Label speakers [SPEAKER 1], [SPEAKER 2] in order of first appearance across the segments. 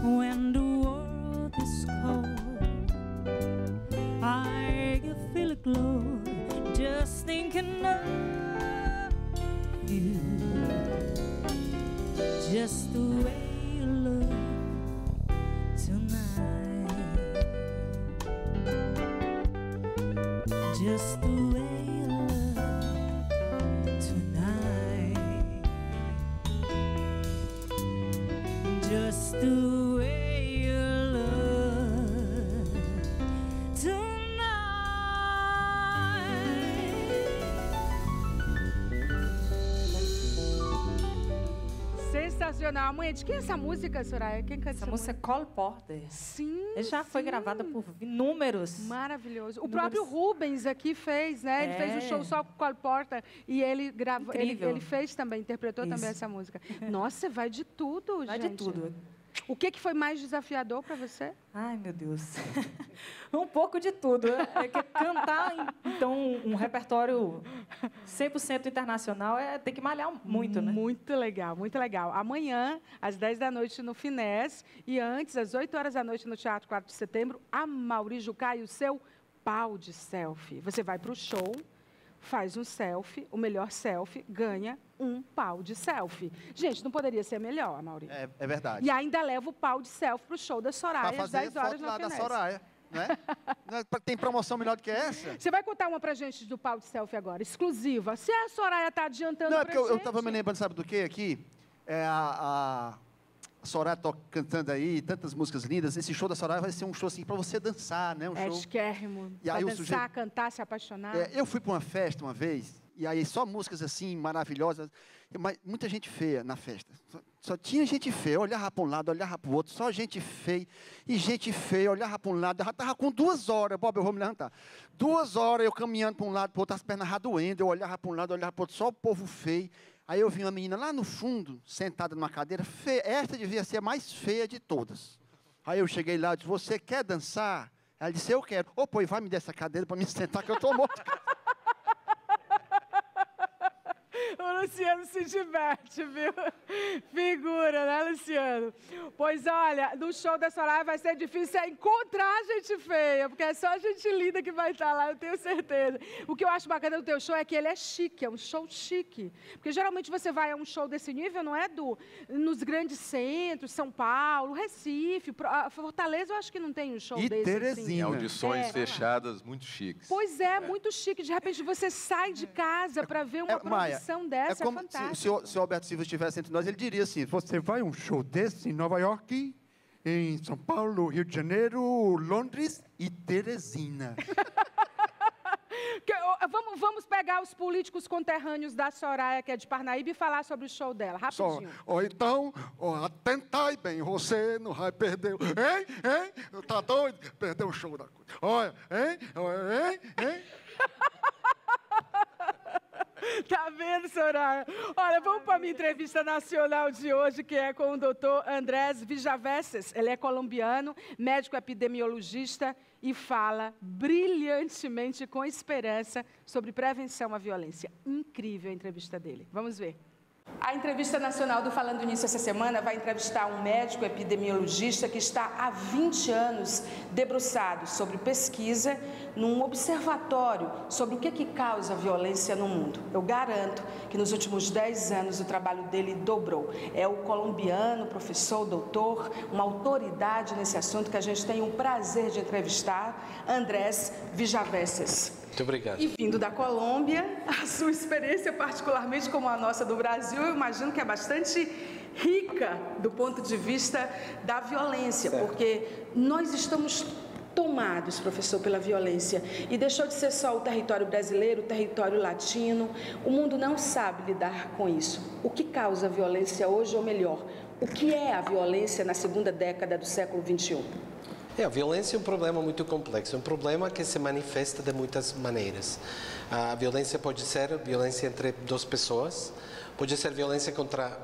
[SPEAKER 1] when the world is cold, I feel a glow just thinking of you, just the way you look tonight, just the way you look tonight, just the way you look tonight.
[SPEAKER 2] Sensacional. Mãe, de quem é essa música, Soraya? Quem canta
[SPEAKER 3] Essa música é Cole Porter.
[SPEAKER 2] Sim.
[SPEAKER 3] Já foi gravada por inúmeros.
[SPEAKER 2] Maravilhoso. O próprio Rubens aqui fez, né? Ele fez o show só com o Cole Porter e ele gravou. Ele fez também, interpretou também essa música. Nossa, vai de tudo, gente.
[SPEAKER 3] Vai de tudo.
[SPEAKER 2] O que foi mais desafiador para você?
[SPEAKER 3] Ai, meu Deus. Um pouco de tudo. É que cantar, então, um repertório 100% internacional tem que malhar muito, né?
[SPEAKER 2] Muito legal, muito legal. Amanhã, às 10 da noite, no Finés, e antes, às 8 horas da noite, no Teatro 4 de Setembro, Amaury Jucá e o seu pau de selfie. Você vai para o show, faz um selfie, o melhor selfie ganha um pau de selfie. Gente, não poderia ser melhor, Amaury.
[SPEAKER 4] É verdade.
[SPEAKER 2] E ainda leva o pau de selfie pro show da Soraya às 10 horas
[SPEAKER 4] foto lá
[SPEAKER 2] na
[SPEAKER 4] da
[SPEAKER 2] Finés.
[SPEAKER 4] Soraya, né? Tem promoção melhor do que essa?
[SPEAKER 2] Você vai contar uma pra gente do pau de selfie agora, exclusiva. Se a Soraya tá adiantando
[SPEAKER 4] Não, é
[SPEAKER 2] pra
[SPEAKER 4] porque
[SPEAKER 2] gente...
[SPEAKER 4] eu tava me lembrando, sabe do que aqui? É a Soraya cantando aí, tantas músicas lindas. Esse show da Soraya vai ser um show assim pra você dançar, né? Um show...
[SPEAKER 2] Esquérrimo.
[SPEAKER 4] E aí
[SPEAKER 2] pra
[SPEAKER 4] o
[SPEAKER 2] dançar, cantar, se apaixonar.
[SPEAKER 4] Eu fui para uma festa uma vez, e aí só músicas assim, maravilhosas, mas muita gente feia na festa. Só tinha gente feia, eu olhava para um lado, olhava para o outro, só gente feia, e gente feia, olhava para um lado, eu já estava com 2 horas, Bob, eu vou me levantar. 2 horas eu caminhando para um lado, para o outro, as pernas já doendo, eu olhava para um lado, olhava para o outro, só o povo feio. Aí eu vi uma menina lá no fundo, sentada numa cadeira, feia, esta devia ser a mais feia de todas. Aí eu cheguei lá e disse, você quer dançar? Ela disse, eu quero. Ô, pô, vai me dar essa cadeira para me sentar, que eu estou morto.
[SPEAKER 2] O Luciano se diverte, viu? Figura, né, Luciano? Pois olha, no show da Soraya vai ser difícil encontrar gente feia, porque é só gente linda que vai estar lá, eu tenho certeza. O que eu acho bacana do teu show é que ele é chique, é um show chique. Porque geralmente você vai a um show desse nível, não é nos grandes centros, São Paulo, Recife, Fortaleza, eu acho que não tem um show desse.
[SPEAKER 4] Terezinha.
[SPEAKER 2] Assim.
[SPEAKER 5] Audições fechadas, muito chiques.
[SPEAKER 2] Pois é, muito chique. De repente você sai de casa para ver uma produção dessa, é
[SPEAKER 4] como
[SPEAKER 2] fantástico.
[SPEAKER 4] se o Alberto Silva estivesse entre nós, ele diria assim, você vai a um show desse em Nova York, em São Paulo, Rio de Janeiro, Londres e Teresina.
[SPEAKER 2] Vamos pegar os políticos conterrâneos da Soraya, que é de Parnaíba, e falar sobre o show dela, rapidinho.
[SPEAKER 4] Então, atentai bem, você não vai perder. Hein? Tá doido? Perdeu o show da coisa. Olha, hein?
[SPEAKER 2] Tá vendo, Soraya? Olha, vamos para a minha entrevista nacional de hoje, que é com o doutor Andrés Villaveses. Ele é colombiano, médico epidemiologista e fala brilhantemente, com esperança, sobre prevenção à violência. Incrível a entrevista dele. Vamos ver. A entrevista nacional do Falando Nisso essa semana vai entrevistar um médico epidemiologista que está há 20 anos debruçado sobre pesquisa num observatório sobre o que causa violência no mundo. Eu garanto que nos últimos 10 anos o trabalho dele dobrou. É o colombiano, professor, doutor, uma autoridade nesse assunto que a gente tem o prazer de entrevistar, Andrés Villaveses.
[SPEAKER 6] Muito obrigado.
[SPEAKER 2] E vindo da Colômbia, a sua experiência, particularmente como a nossa do Brasil, eu imagino que é bastante rica do ponto de vista da violência, porque nós estamos tomados, professor, pela violência, e deixou de ser só o território brasileiro, o território latino. O mundo não sabe lidar com isso. O que causa a violência hoje, ou melhor, o que é a violência na segunda década do século XXI?
[SPEAKER 6] A violência é um problema muito complexo, é um problema que se manifesta de muitas maneiras. A violência pode ser violência entre 2 pessoas, pode ser violência contra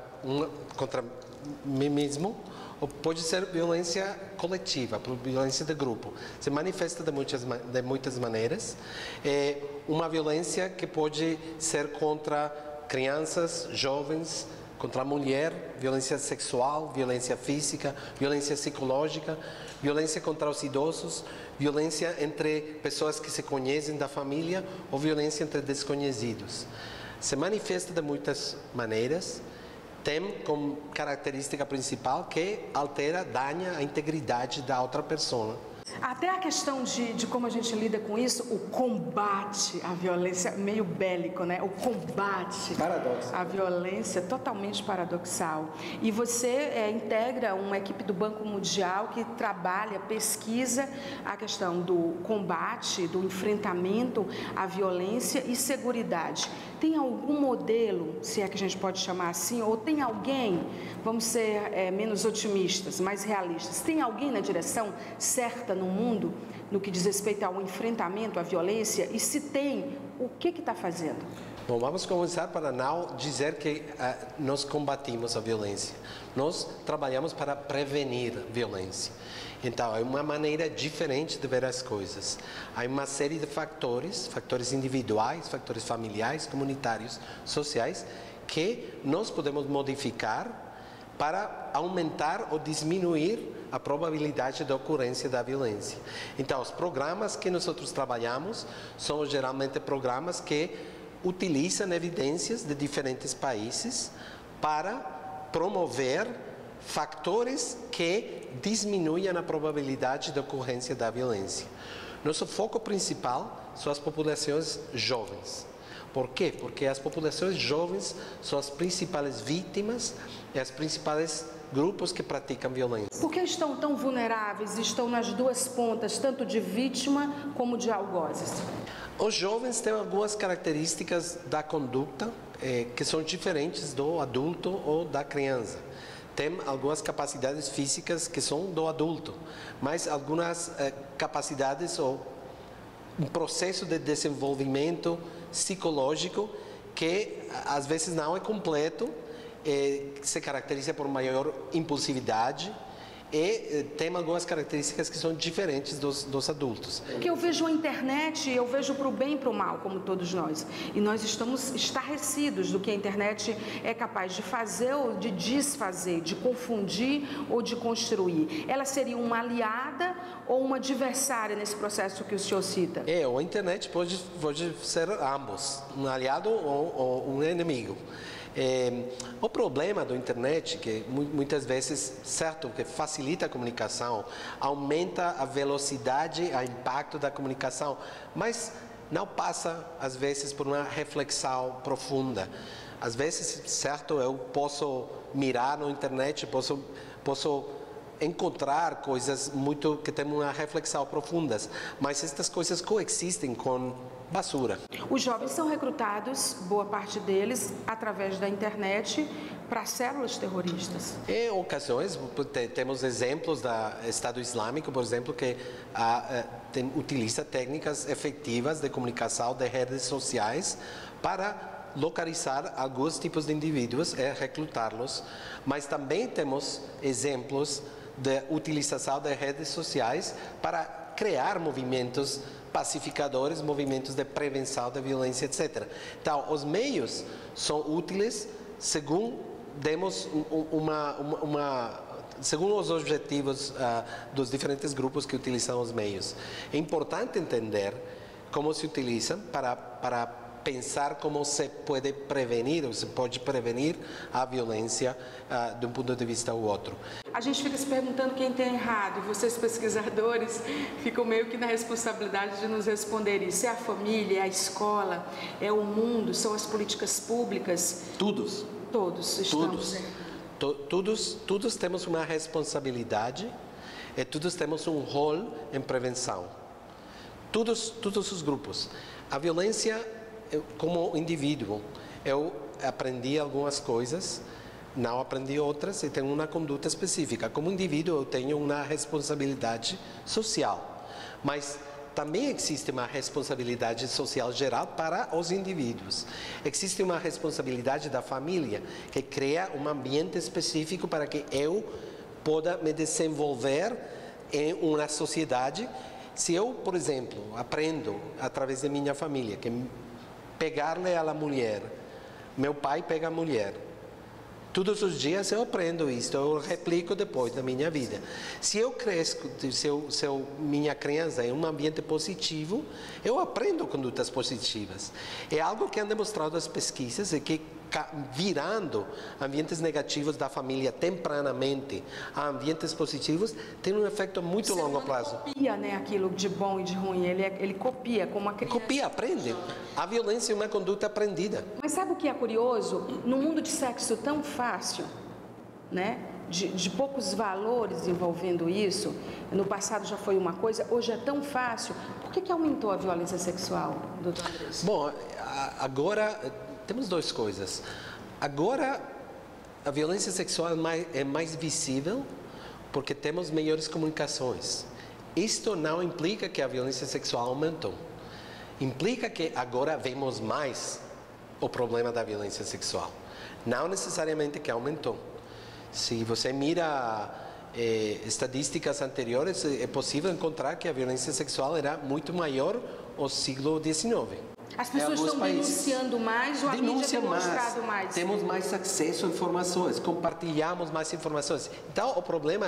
[SPEAKER 6] mim mesmo, ou pode ser violência coletiva, violência de grupo. Se manifesta de muitas maneiras. É uma violência que pode ser contra crianças, jovens, contra a mulher, violência sexual, violência física, violência psicológica, violência contra os idosos, violência entre pessoas que se conhecem da família ou violência entre desconhecidos. Se manifesta de muitas maneiras, tem como característica principal que altera, danha a integridade da outra pessoa.
[SPEAKER 2] Até a questão de como a gente lida com isso, o combate à violência, meio bélico, né? O combate à violência, totalmente paradoxal. E você integra uma equipe do Banco Mundial que trabalha, pesquisa a questão do combate, do enfrentamento à violência e seguridade. Tem algum modelo, se é que a gente pode chamar assim, ou tem alguém, vamos ser menos otimistas, mais realistas, tem alguém na direção certa no mundo no que diz respeito ao enfrentamento à violência? E se tem, o que está fazendo?
[SPEAKER 6] Bom, vamos começar para não dizer que nós combatimos a violência. Nós trabalhamos para prevenir violência. Então, é uma maneira diferente de ver as coisas. Há uma série de fatores individuais, fatores familiares, comunitários, sociais, que nós podemos modificar para aumentar ou diminuir a probabilidade de ocorrência da violência. Então, os programas que nós trabalhamos são geralmente programas que utilizam evidências de diferentes países para promover fatores que diminuem a probabilidade de ocorrência da violência. Nosso foco principal são as populações jovens. Por quê? Porque as populações jovens são as principais vítimas e os principais grupos que praticam violência.
[SPEAKER 2] Por que estão tão vulneráveis? Estão nas duas pontas, tanto de vítima como de algozes.
[SPEAKER 6] Os jovens têm algumas características da conduta que são diferentes do adulto ou da criança. Tem algumas capacidades físicas que são do adulto, mas algumas capacidades ou um processo de desenvolvimento psicológico que às vezes não é completo, se caracteriza por maior impulsividade e tem algumas características que são diferentes dos adultos.
[SPEAKER 2] Que eu vejo a internet, eu vejo para o bem e para o mal, como todos nós. E nós estamos estarrecidos do que a internet é capaz de fazer ou de desfazer, de confundir ou de construir. Ela seria uma aliada ou uma adversária nesse processo que o senhor cita?
[SPEAKER 6] A internet pode ser ambos, um aliado ou um inimigo. O problema da internet, que muitas vezes, certo, que facilita a comunicação, aumenta a velocidade, o impacto da comunicação, mas não passa, às vezes, por uma reflexão profunda. Às vezes, certo, eu posso mirar na internet, posso encontrar coisas que têm uma reflexão profundas, mas estas coisas coexistem com basura.
[SPEAKER 2] Os jovens são recrutados, boa parte deles, através da internet, para células terroristas.
[SPEAKER 6] Em ocasiões, temos exemplos do Estado Islâmico, por exemplo, que utiliza técnicas efetivas de comunicação de redes sociais para localizar alguns tipos de indivíduos e recrutá-los, mas também temos exemplos de utilização de redes sociais para criar movimentos pacificadores, movimentos de prevenção da violência, etc. Então, os meios são úteis segundo segundo os objetivos dos diferentes grupos que utilizam os meios. É importante entender como se utilizam para pensar como se pode prevenir, ou se pode prevenir a violência de um ponto de vista ou outro.
[SPEAKER 2] A gente fica se perguntando quem tem errado, e vocês pesquisadores ficam meio que na responsabilidade de nos responder isso. É a família, é a escola, é o mundo, são as políticas públicas?
[SPEAKER 6] Todos
[SPEAKER 2] estamos.
[SPEAKER 6] Todos temos uma responsabilidade e todos temos um rol em prevenção. Todos os grupos. A violência, como indivíduo, eu aprendi algumas coisas, não aprendi outras e tenho uma conduta específica. Como indivíduo, eu tenho uma responsabilidade social, mas também existe uma responsabilidade social geral para os indivíduos. Existe uma responsabilidade da família, que cria um ambiente específico para que eu possa me desenvolver em uma sociedade. Se eu, por exemplo, aprendo através da minha família que pegar-lhe a mulher, meu pai pega a mulher, Todos os dias eu aprendo isso, eu replico depois na minha vida. Se eu cresço, se minha criança é em um ambiente positivo, eu aprendo condutas positivas. É algo que han demonstrado as pesquisas, é que virando ambientes negativos da família tempranamente a ambientes positivos, tem um efeito muito longo prazo.
[SPEAKER 2] Ele copia, né, aquilo de bom e de ruim, ele copia como a criança.
[SPEAKER 6] Copia, aprende. A violência é uma conduta aprendida.
[SPEAKER 2] Mas sabe o que é curioso? No mundo de sexo tão fácil, né, de poucos valores envolvendo isso, no passado já foi uma coisa, hoje é tão fácil, por que aumentou a violência sexual, doutor Andrés?
[SPEAKER 6] Bom, agora temos duas coisas. Agora, a violência sexual é mais visível porque temos melhores comunicações. Isto não implica que a violência sexual aumentou. Implica que agora vemos mais o problema da violência sexual. Não necessariamente que aumentou. Se você mira estatísticas anteriores, é possível encontrar que a violência sexual era muito maior no século XIX.
[SPEAKER 2] As pessoas estão denunciando mais ou a mídia tem mostrado mais?
[SPEAKER 6] Temos mais acesso a informações, compartilhamos mais informações. Então, o problema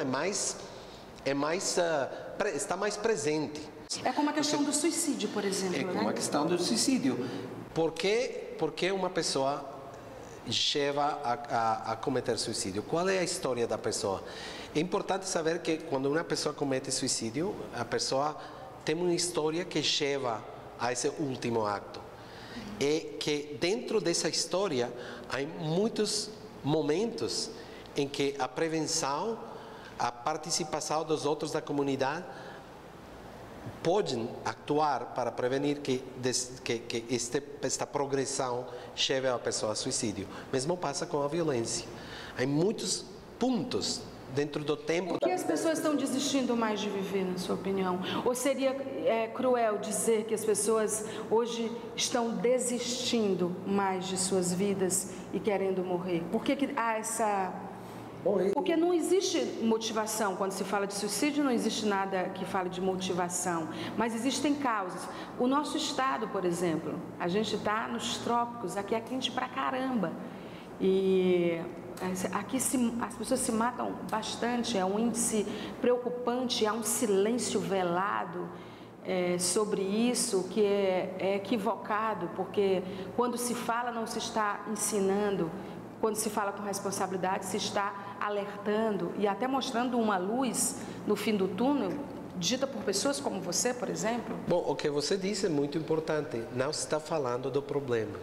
[SPEAKER 6] está mais presente.
[SPEAKER 2] É como a questão do suicídio, por exemplo,
[SPEAKER 6] É como a questão do suicídio. Por que uma pessoa chega a cometer suicídio? Qual é a história da pessoa? É importante saber que quando uma pessoa comete suicídio, a pessoa tem uma história que chega a esse último acto. E que dentro dessa história há muitos momentos em que a prevenção, a participação dos outros da comunidade podem atuar para prevenir que esta progressão chegue a pessoa a suicídio. Mesmo passa com a violência. Há muitos pontos dentro do tempo.
[SPEAKER 2] Por que as pessoas estão desistindo mais de viver, na sua opinião? Ou seria cruel dizer que as pessoas hoje estão desistindo mais de suas vidas e querendo morrer? Por que há essa... Porque não existe motivação. Quando se fala de suicídio, não existe nada que fale de motivação. Mas existem causas. O nosso estado, por exemplo, a gente está nos trópicos, aqui é quente pra caramba. E... aqui as pessoas se matam bastante, é um índice preocupante, há um silêncio velado sobre isso que é equivocado, porque quando se fala não se está ensinando, quando se fala com responsabilidade se está alertando e até mostrando uma luz no fim do túnel, dita por pessoas como você, por exemplo.
[SPEAKER 6] Bom, o que você disse é muito importante, não se está falando do problema.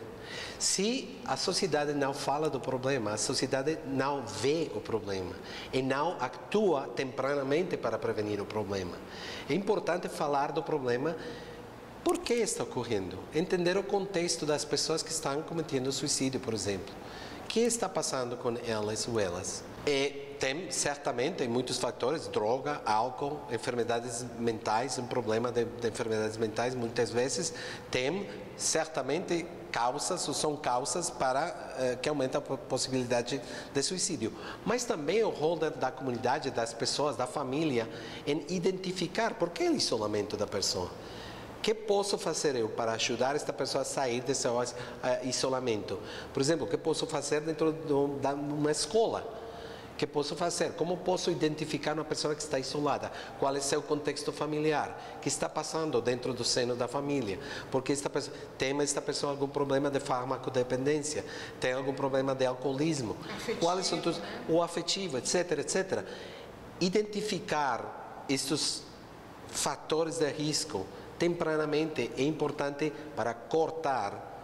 [SPEAKER 6] Se a sociedade não fala do problema, a sociedade não vê o problema e não atua tempranamente para prevenir o problema. É importante falar do problema, por que está ocorrendo, entender o contexto das pessoas que estão cometendo suicídio, por exemplo. O que está passando com elas ou elas? E tem certamente muitos fatores, droga, álcool, enfermidades mentais, um problema de enfermidades mentais muitas vezes tem certamente causas ou são causas para que aumenta a possibilidade de suicídio. Mas também o rol da comunidade, das pessoas, da família, em identificar por que o isolamento da pessoa. O que posso fazer eu para ajudar esta pessoa a sair desse isolamento? Por exemplo, o que posso fazer dentro de uma escola? O que posso fazer? Como posso identificar uma pessoa que está isolada? Qual é o seu contexto familiar? O que está passando dentro do seno da família? Porque tem esta pessoa algum problema de farmacodependência? Tem algum problema de alcoolismo? Quais são o afetivo, etc, etc. Identificar estes fatores de risco tempranamente é importante para cortar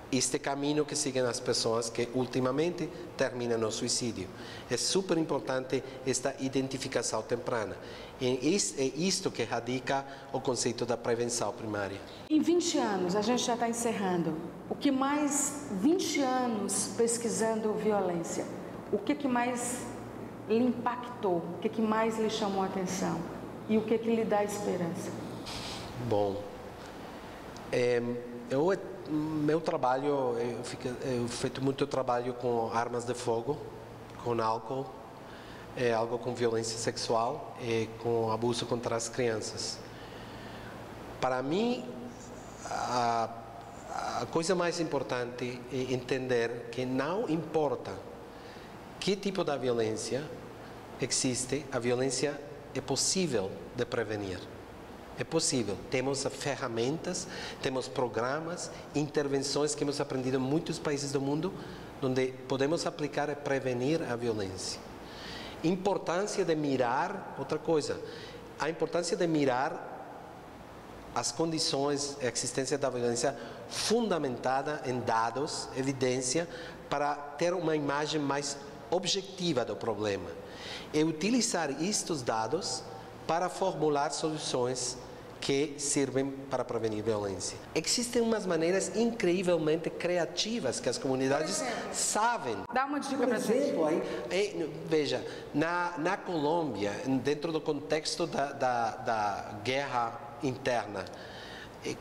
[SPEAKER 6] este caminho que seguem as pessoas que ultimamente terminam no suicídio. É super importante esta identificação temprana. É isto que radica o conceito da prevenção primária.
[SPEAKER 2] Em 20 anos, a gente já está encerrando. O que mais, 20 anos pesquisando violência, o que mais lhe impactou? O que mais lhe chamou a atenção? E o que lhe dá esperança?
[SPEAKER 6] Bom, meu trabalho, eu feito muito trabalho com armas de fogo, com álcool, algo com violência sexual e com abuso contra as crianças. Para mim, a coisa mais importante é entender que não importa que tipo de violência existe, a violência é possível de prevenir. É possível. Temos ferramentas, temos programas, intervenções que hemos aprendido em muitos países do mundo, onde podemos aplicar e prevenir a violência. Importância de mirar, outra coisa, a importância de mirar as condições, a existência da violência fundamentada em dados, evidência, para ter uma imagem mais objetiva do problema. E utilizar estes dados para formular soluções que servem para prevenir violência. Existem umas maneiras incrivelmente criativas que as comunidades sabem.
[SPEAKER 2] Dá uma dica para gente.
[SPEAKER 6] Veja, na Colômbia, dentro do contexto da guerra interna,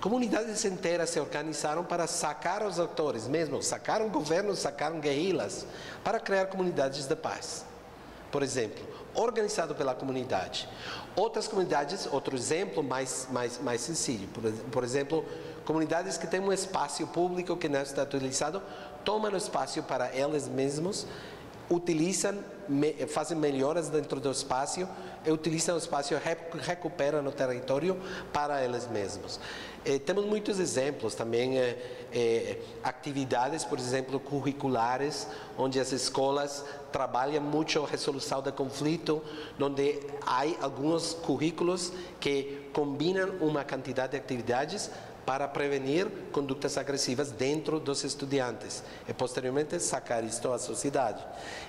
[SPEAKER 6] comunidades inteiras se organizaram para sacar os atores, mesmo sacaram governos, sacaram guerrilhas, para criar comunidades de paz. Por exemplo, organizado pela comunidade. Outras comunidades, outro exemplo mais sencillo, por exemplo, comunidades que têm um espaço público que não está utilizado, tomam o espaço para eles mesmos, utilizam, fazem melhoras dentro do espaço e utilizam o espaço e recuperam o território para eles mesmos. Temos muitos exemplos também, atividades, por exemplo, curriculares, onde as escolas trabalham muito a resolução de conflito, onde há alguns currículos que combinam uma quantidade de atividades para prevenir condutas agressivas dentro dos estudantes e posteriormente sacar isto à sociedade.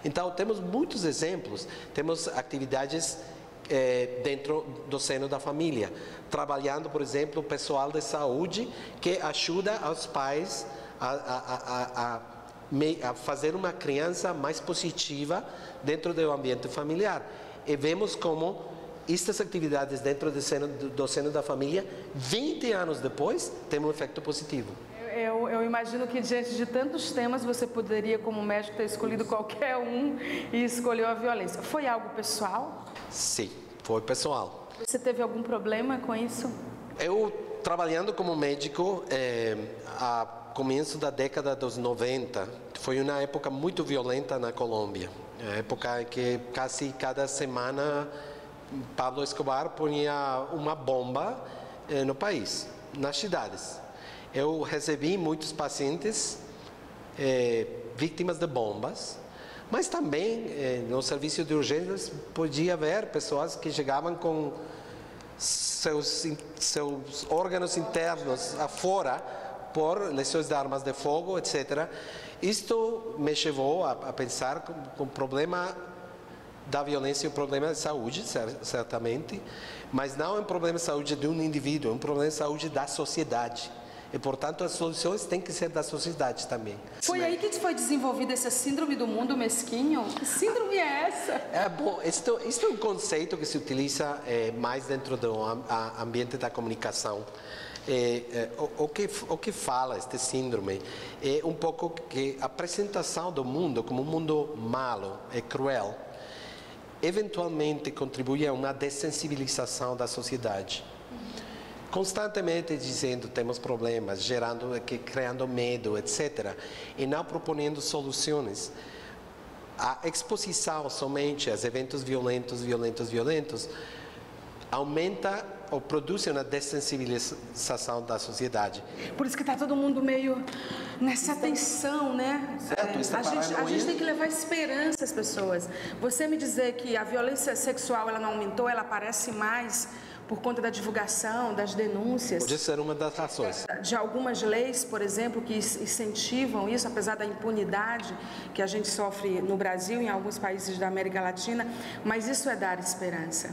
[SPEAKER 6] Então temos muitos exemplos, temos atividades dentro do seno da família, trabalhando, por exemplo, o pessoal de saúde que ajuda os pais a fazer uma criança mais positiva dentro do ambiente familiar. E vemos como estas atividades dentro do seno da família, 20 anos depois, têm um efeito positivo.
[SPEAKER 2] Eu imagino que diante de tantos temas você poderia, como médico, ter escolhido qualquer um e escolheu a violência. Foi algo pessoal?
[SPEAKER 6] Sim, foi pessoal.
[SPEAKER 2] Você teve algum problema com isso?
[SPEAKER 6] Eu, trabalhando como médico, a começo da década dos 90, foi uma época muito violenta na Colômbia. A época em que quase cada semana Pablo Escobar punha uma bomba no país, nas cidades. Eu recebi muitos pacientes vítimas de bombas, mas também no serviço de urgências podia haver pessoas que chegavam com seus órgãos internos afora por lesões de armas de fogo, etc. Isto me levou a pensar com o problema da violência, um problema de saúde, certamente, mas não é um problema de saúde de um indivíduo, é um problema de saúde da sociedade. E, portanto, as soluções têm que ser da sociedade também.
[SPEAKER 2] Foi aí que foi desenvolvida essa síndrome do mundo mesquinho? Que síndrome é essa?
[SPEAKER 6] Bom, isto é um conceito que se utiliza mais dentro do ambiente da comunicação. O que fala este síndrome é um pouco que a apresentação do mundo como um mundo malo e cruel eventualmente contribui a uma dessensibilização da sociedade. Constantemente dizendo temos problemas, criando medo, etc. E não propondo soluções. A exposição somente a eventos violentos, aumenta ou produz uma dessensibilização da sociedade.
[SPEAKER 2] Por isso que está todo mundo meio nessa tensão, né? A gente tem que levar esperança às pessoas. Você me dizer que a violência sexual ela não aumentou, ela aparece mais por conta da divulgação, das denúncias.
[SPEAKER 6] Pode ser uma das razões.
[SPEAKER 2] De algumas leis, por exemplo, que incentivam isso, apesar da impunidade que a gente sofre no Brasil e em alguns países da América Latina, mas isso é dar esperança.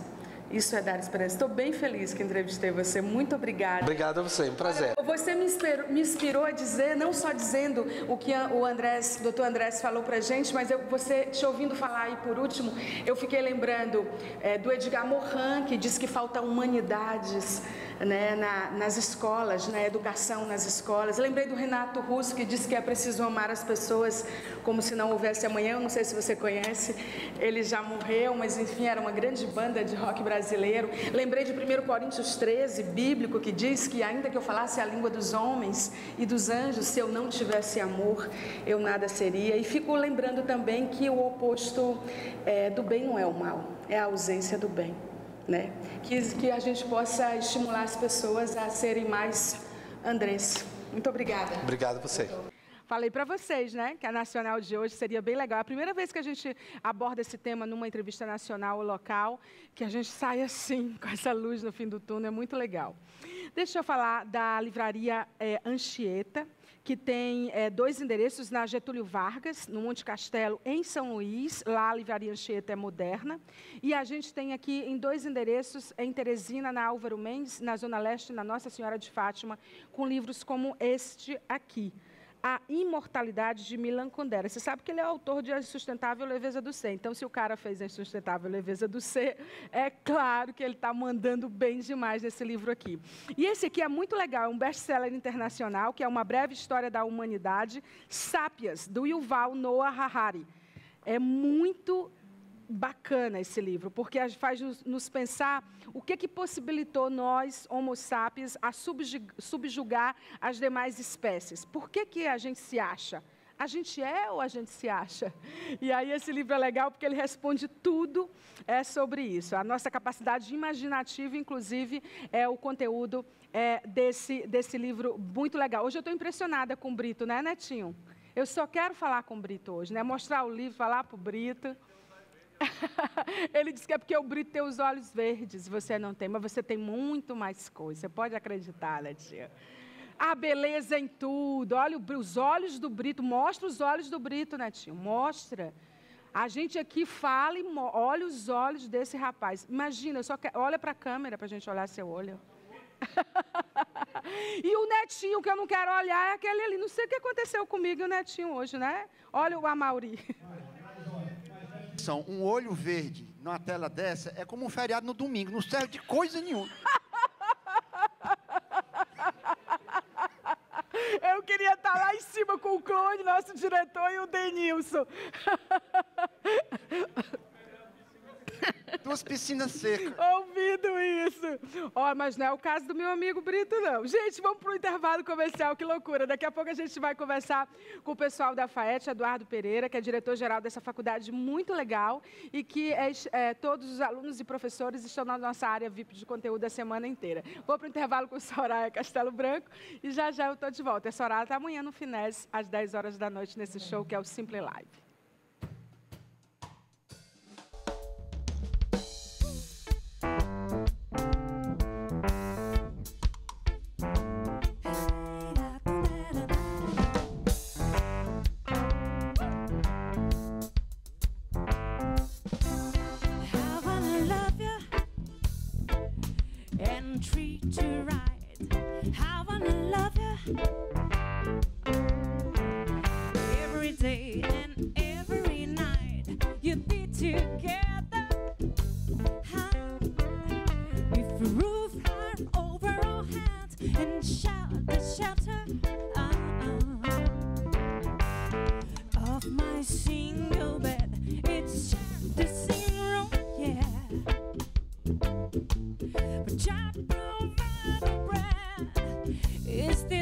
[SPEAKER 2] Isso é dar esperança. Estou bem feliz que entrevistei você. Muito obrigada.
[SPEAKER 6] Obrigado a você, um prazer.
[SPEAKER 2] Você me inspirou a dizer, não só dizendo o que o Dr. Andrés falou para a gente, mas você te ouvindo falar aí por último, eu fiquei lembrando do Edgar Morin, que diz que falta humanidades né, nas escolas, na educação nas escolas. Lembrei do Renato Russo, que disse que é preciso amar as pessoas como se não houvesse amanhã. Eu não sei se você conhece, ele já morreu, mas enfim, era uma grande banda de rock brasileiro. Lembrei de 1 Coríntios 13, bíblico, que diz que ainda que eu falasse a língua dos homens e dos anjos, se eu não tivesse amor, eu nada seria. E fico lembrando também que o oposto do bem não é o mal, é a ausência do bem, né? Que a gente possa estimular as pessoas a serem mais Andrés. Muito obrigada.
[SPEAKER 6] Obrigado a você.
[SPEAKER 2] Falei para vocês, né, que a Nacional de hoje seria bem legal. É a primeira vez que a gente aborda esse tema numa entrevista nacional ou local, que a gente sai assim, com essa luz no fim do túnel, é muito legal. Deixa eu falar da livraria Anchieta, que tem 2 endereços na Getúlio Vargas, no Monte Castelo, em São Luís. Lá a livraria Anchieta é moderna. E a gente tem aqui em 2 endereços, em Teresina, na Álvaro Mendes, na Zona Leste, na Nossa Senhora de Fátima, com livros como este aqui. A Imortalidade de Milan Kundera. Você sabe que ele é autor de A Insustentável Leveza do Ser. Então, se o cara fez A Insustentável Leveza do Ser, é claro que ele está mandando bem demais nesse livro aqui. E esse aqui é muito legal, é um best-seller internacional, que é Uma Breve História da Humanidade, Sápias, do Yuval Noah Harari. É muito bacana esse livro, porque faz nos pensar o que possibilitou nós, Homo sapiens, a subjugar as demais espécies. Por que a gente se acha? A gente é ou a gente se acha? E aí esse livro é legal porque ele responde tudo sobre isso. A nossa capacidade imaginativa, inclusive, é o conteúdo desse livro muito legal. Hoje eu estou impressionada com o Brito, né, Netinho? Eu só quero falar com o Brito hoje, né? Mostrar o livro, falar para o Brito. Ele disse que é porque o Brito tem os olhos verdes, você não tem, mas você tem muito mais coisa. Você pode acreditar, Netinho. A beleza em tudo. Olha os olhos do Brito. Mostra os olhos do Brito, Netinho. Mostra. A gente aqui fala e olha os olhos desse rapaz. Imagina, olha para a câmera para a gente olhar seu olho. E o Netinho, que eu não quero olhar, é aquele ali. Não sei o que aconteceu comigo e o Netinho hoje, né? Olha o Amauri.
[SPEAKER 4] Um olho verde numa tela dessa é como um feriado no domingo, não serve de coisa nenhuma.
[SPEAKER 2] Eu queria estar lá em cima com o Clone, nosso diretor, e o Denilson.
[SPEAKER 4] 2 piscinas secas.
[SPEAKER 2] Ouvindo isso. Mas não é o caso do meu amigo Brito, não. Gente, vamos para o intervalo comercial, que loucura. Daqui a pouco a gente vai conversar com o pessoal da FAET, Eduardo Pereira, que é diretor-geral dessa faculdade muito legal, e que todos os alunos e professores estão na nossa área VIP de conteúdo a semana inteira. Vou para o intervalo com Soraya Castelo Branco, e já eu estou de volta. A Soraya está amanhã no Finés, às 10 horas da noite, nesse show que é o Simple Live.
[SPEAKER 1] Is this